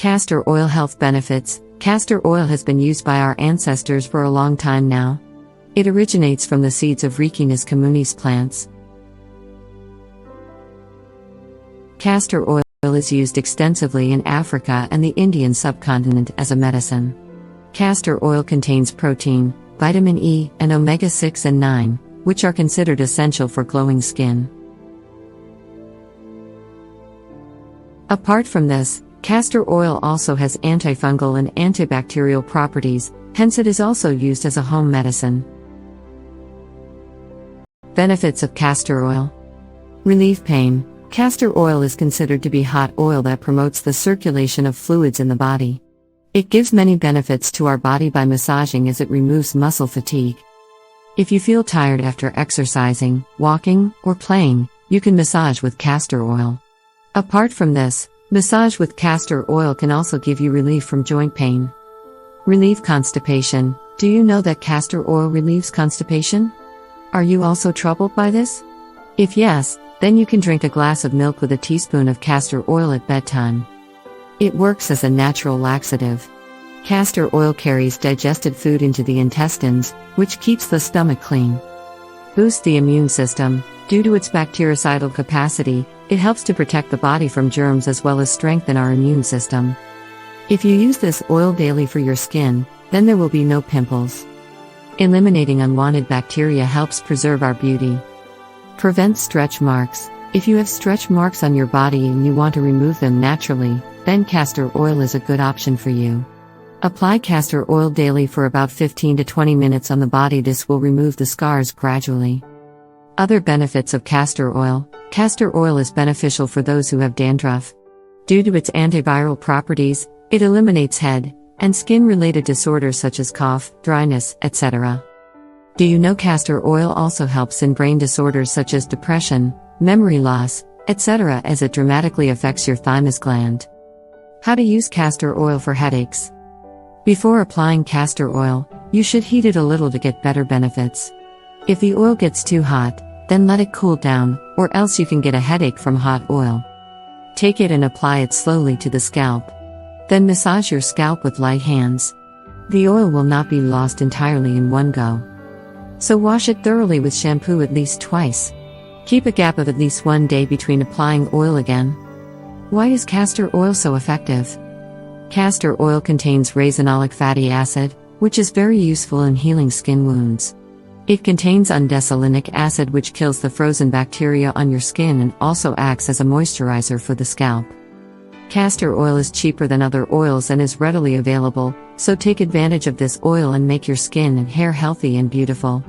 Castor oil health benefits. Castor oil has been used by our ancestors for a long time now. It originates from the seeds of Ricinus communis plants. Castor oil is used extensively in Africa and the Indian subcontinent as a medicine. Castor oil contains protein, vitamin E, and omega-6 and 9, which are considered essential for glowing skin. Apart from this, castor oil also has antifungal and antibacterial properties, hence it is also used as a home medicine. Benefits of castor oil. Relieve pain. Castor oil is considered to be hot oil that promotes the circulation of fluids in the body. It gives many benefits to our body by massaging as it removes muscle fatigue. If you feel tired after exercising, walking, or playing, you can massage with castor oil. Apart from this, massage with castor oil can also give you relief from joint pain. Relieve constipation. Do you know that castor oil relieves constipation? Are you also troubled by this? If yes, then you can drink a glass of milk with a teaspoon of castor oil at bedtime. It works as a natural laxative. Castor oil carries digested food into the intestines, which keeps the stomach clean. Boost the immune system. Due to its bactericidal capacity, it helps to protect the body from germs as well as strengthen our immune system. If you use this oil daily for your skin, then there will be no pimples. Eliminating unwanted bacteria helps preserve our beauty. Prevent stretch marks. If you have stretch marks on your body and you want to remove them naturally, then castor oil is a good option for you. Apply castor oil daily for about 15 to 20 minutes on the body. This will remove the scars gradually. Other benefits of castor oil. Castor oil is beneficial for those who have dandruff. Due to its antiviral properties, it eliminates head and skin-related disorders such as cough, dryness, etc. Do you know castor oil also helps in brain disorders such as depression, memory loss, etc., as it dramatically affects your thymus gland? How to use castor oil for headaches. Before applying castor oil, you should heat it a little to get better benefits. If the oil gets too hot, then let it cool down, or else you can get a headache from hot oil. Take it and apply it slowly to the scalp. Then massage your scalp with light hands. The oil will not be lost entirely in one go. So wash it thoroughly with shampoo at least twice. Keep a gap of at least 1 day between applying oil again. Why is castor oil so effective? Castor oil contains raisinolic fatty acid, which is very useful in healing skin wounds. It contains undesolinic acid, which kills the frozen bacteria on your skin and also acts as a moisturizer for the scalp. Castor oil is cheaper than other oils and is readily available, so take advantage of this oil and make your skin and hair healthy and beautiful.